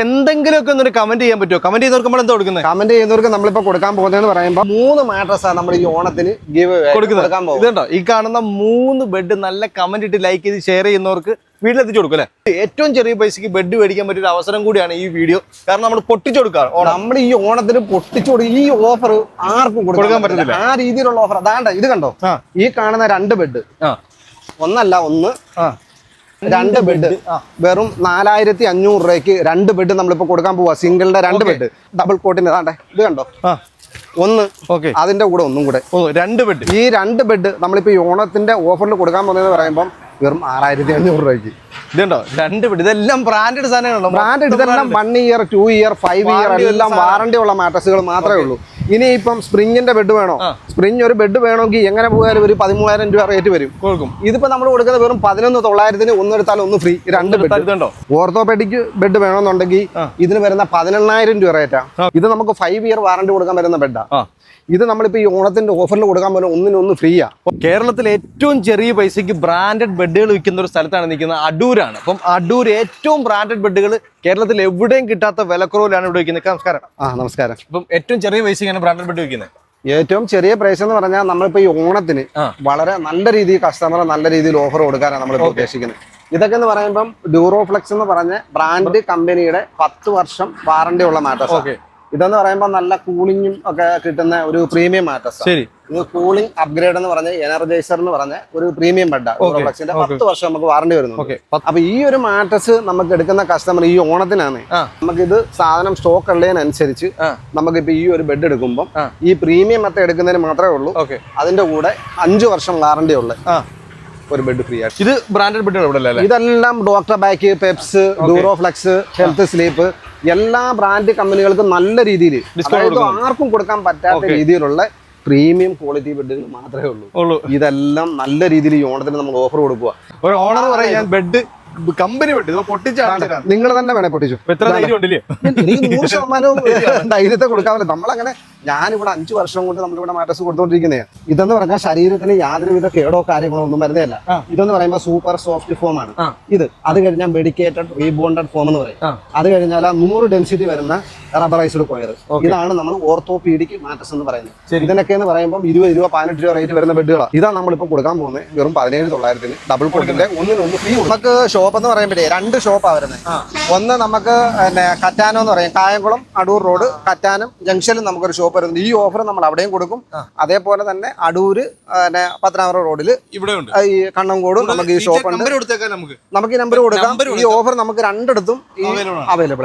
എന്തെങ്കിലുമൊക്കെ ഒന്ന് കമന്റ് ചെയ്യാൻ പറ്റുമോ? കമന്റ് ചെയ്തവർക്ക് നമ്മൾ എന്താ കൊടുക്കുന്നത്? കമന്റ് ചെയ്യുന്നവർക്ക് നമ്മളിപ്പോ കൊടുക്കാൻ പോകുന്നതെന്ന് പറയുമ്പോൾ 3 മാട്രസ്സാണ് നമ്മൾ ഈ ഓണത്തിന് കൊടുക്കാൻ പോകുന്നത്. ഇതുണ്ടോ ഈ കാണുന്ന 3 ബെഡ് നല്ല കമന്റ് ഇട്ട് ലൈക്ക് ചെയ്ത് ഷെയർ ചെയ്യുന്നവർക്ക് വീട്ടിലെത്തിച്ചു കൊടുക്കും അല്ലേ? ഏറ്റവും ചെറിയ പൈസക്ക് ബെഡ് മേടിക്കാൻ പറ്റിയ ഒരു അവസരം കൂടിയാണ് ഈ വീഡിയോ. കാരണം നമ്മൾ പൊട്ടിച്ചു കൊടുക്കാം. നമ്മൾ ഈ ഓണത്തിന് പൊട്ടിച്ചു കൊടുക്കും. ഈ ഓഫർ ആർക്കും കൊടുക്കാൻ പറ്റുന്നില്ല. ആ രീതിയിലുള്ള ഓഫർ. അതാണ്ട് ഇത് കണ്ടോ, ഈ കാണുന്ന 2 ബെഡ്, ഒന്നല്ല 2 ബെഡ് വെറും 4500 രൂപയ്ക്ക് 2 ബെഡ് നമ്മളിപ്പോ കൊടുക്കാൻ പോവാ. സിംഗിളിന്റെ 2 ബെഡ്, ഡബിൾ കോട്ടിന്റെ. അതാണ്ട് ഇത് കണ്ടോ, ഒന്ന് അതിന്റെ കൂടെ ഒന്നും കൂടെ 2 ബെഡ്. ഈ 2 ബെഡ് നമ്മളിപ്പോ ഈ ഓണത്തിന്റെ ഓഫറിൽ കൊടുക്കാൻ പോകുന്നതെന്ന് പറയുമ്പോൾ വെറും 6500 രൂപയ്ക്ക്. ഇതുണ്ടോ 2 ബെഡ്. ഇതെല്ലാം ബ്രാൻഡഡ് സാധനങ്ങളാണോ? ബ്രാൻഡഡ്. ഇതെല്ലാം 1 ഇയർ 2 ഇയർ 5 ഇയർ എല്ലാം വാറണ്ടി ഉള്ള മാട്രസുകൾ മാത്രമേ ഉള്ളൂ. ഇനി ഇപ്പം സ്പ്രിങ്ങിന്റെ ബെഡ് വേണോ? സ്പ്രിങ് ഒരു ബെഡ് വേണമെങ്കിൽ എങ്ങനെ പോയാലും ഒരു 13000 രൂപ റേറ്റ് വരും. ഇതിപ്പോ നമ്മൾ കൊടുക്കുന്നത് വെറും 11,900 ഒന്നെടുത്താൽ ഒന്ന് ഫ്രീ. 2 ബെഡ്. ഓർത്തോപെഡിക് ബെഡ് വേണമെന്നുണ്ടെങ്കിൽ ഇതിന് വരുന്ന 18,000 രൂപ റേറ്റാ. ഇത് നമുക്ക് 5 ഇയർ വാറണ്ടി കൊടുക്കാൻ വരുന്ന ബെഡാ. ഇത് നമ്മളിപ്പോ ഈ ഓണത്തിന്റെ ഓഫറിൽ കൊടുക്കാൻ പോലെ ഒന്നിനൊന്ന് ഫ്രീയാ. കേരളത്തിൽ ഏറ്റവും ചെറിയ പൈസക്ക് ബ്രാൻഡഡ് ബെഡുകൾ വിൽക്കുന്ന ഒരു സ്ഥലത്താണ് നിൽക്കുന്നത്. അടൂരാണ്. അപ്പം അടൂർ ഏറ്റവും ബ്രാൻഡഡ് ബെഡുകൾ കേരളത്തിൽ എവിടെയും കിട്ടാത്ത വിലക്കുറവിലാണ് ഇവിടെ വിൽക്കുന്നത്. നമസ്കാരം. നമസ്കാരം. അപ്പം ഏറ്റവും ചെറിയ പൈസക്കാണ് ബ്രാൻഡഡ് ബെഡ് വിൽക്കുന്നത്. ഏറ്റവും ചെറിയ പ്രൈസ് എന്ന് പറഞ്ഞാൽ നമ്മളിപ്പോ ഈ ഓണത്തിന് വളരെ നല്ല രീതിയിൽ കസ്റ്റമറെ നല്ല രീതിയിൽ ഓഫർ കൊടുക്കാനാണ് നമ്മളിപ്പോൾ ഉദ്ദേശിക്കുന്നത്. ഇതൊക്കെ എന്ന് പറയുമ്പം ഡ്യൂറോഫ്ലെക്സ് എന്ന് പറഞ്ഞ ബ്രാൻഡ് കമ്പനിയുടെ 10 വർഷം വാറണ്ടി ഉള്ള മാട്രസ്. ഇതെന്ന് പറയുമ്പോൾ നല്ല കൂളിങ്ങും ഒക്കെ കിട്ടുന്ന ഒരു പ്രീമിയം മാട്രസ്. ഇത് കൂളിംഗ് അപ്ഗ്രേഡ് എന്ന് പറഞ്ഞ എനർജൈസർ എന്ന് പറഞ്ഞ ഒരു പ്രീമിയം ബെഡാണ്. ഡ്യൂറോഫ്ലെക്സിന്റെ 10 വർഷം നമുക്ക് വാറണ്ടി വരുന്നു. അപ്പൊ ഈ ഒരു മാട്രസ് നമുക്ക് എടുക്കുന്ന കസ്റ്റമർ ഈ ഓണത്തിനാണ് നമുക്കിത് സാധനം സ്റ്റോക്ക് ഉള്ളതിനനുസരിച്ച് നമുക്കിപ്പോ ഈ ഒരു ബെഡ് എടുക്കുമ്പോൾ ഈ പ്രീമിയം മെത്ത എടുക്കുന്നതിന് മാത്രമേ ഉള്ളൂ. അതിന്റെ കൂടെ 5 വർഷം വാറണ്ടി ഉള്ള ഒരു ബെഡ് ഫ്രീ ആണ്. ഇത് ബ്രാൻഡഡ് ബെഡ്. ഇതെല്ലാം doctor back, Peps, Duroflex, health sleep എല്ലാ ബ്രാൻഡ് കമ്പനികൾക്കും നല്ല രീതിയിൽ ആർക്കും കൊടുക്കാൻ പറ്റാത്ത രീതിയിലുള്ള പ്രീമിയം ക്വാളിറ്റി ബെഡുകൾ മാത്രമേ ഉള്ളൂ. ഇതെല്ലാം നല്ല രീതിയിൽ ഈ ഓണത്തിന് നമ്മൾ ഓഫർ കൊടുക്കുക. ഒരു ഓണർ പറയാൻ ബെഡ് കമ്പനി നിങ്ങൾ തന്നെ വേണേ പൊട്ടിച്ചു. എനിക്ക് 100% ധൈര്യത്തെ കൊടുക്കാൻ പറ്റില്ല. നമ്മളങ്ങനെ ഞാനിവിടെ 5 വർഷം കൊണ്ട് നമ്മളിവിടെ മാട്രസ് കൊടുത്തോണ്ടിരിക്കുന്നതാണ്. ഇതെന്ന് പറഞ്ഞാൽ ശരീരത്തിന് യാതൊരുവിധ കേടോ കാര്യങ്ങളോ ഒന്നും വരുന്നതല്ല. ഇതെന്ന് പറയുമ്പോൾ സൂപ്പർ സോഫ്റ്റ് ഫോം ആണ്. അത് കഴിഞ്ഞാൽ മെഡിക്കേറ്റഡ് റീബോണ്ടഡ് ഫോം എന്ന് പറയും. അത് കഴിഞ്ഞാൽ 100 ഡെൻസിറ്റി വരുന്ന റബ്ബറൈസ്ഡ് കൊയർ. ഇതാണ് നമ്മൾ ഓർത്തോപീഡിക് മാട്രസ് എന്ന് പറയുന്നത്. ഇതിനൊക്കെ എന്ന് പറയുമ്പോൾ 20 രൂപ 18 രൂപ റേറ്റ് വരുന്ന ബെഡുകളാണ്. ഇതാണ് നമ്മളിപ്പോൾ കൊടുക്കാൻ പോകുന്നത്. വെറും 17,900 ഡബിൾ കോട്ടിന്റെ ഒന്നിനൊന്ന് ഫ്രീ. നമുക്ക് ഷോപ്പ് എന്ന് പറയുമ്പോഴേ 2 ഷോപ്പാണ് വരുന്നത്. ഒന്ന് നമുക്ക് കറ്റാനം എന്ന് പറയും, കായംകുളം അടൂർ റോഡ് കറ്റാനം ജംഗ്ഷനിൽ നമുക്കൊരു ഷോപ്പ് വരുന്നുണ്ട്. ഈ ഓഫർ നമ്മൾ അവിടെയും കൊടുക്കും. അതേപോലെ തന്നെ അടൂര് പത്തനാപുരം റോഡിൽ ഇവിടെ ഈ കണ്ണങ്കോടും നമുക്ക് ഈ ഷോപ്പ് ഉണ്ട്. നമുക്ക് ഈ നമ്പർ കൊടുക്കാം. ഈ ഓഫർ നമുക്ക് 2 അവൈലബിൾ ആണ്.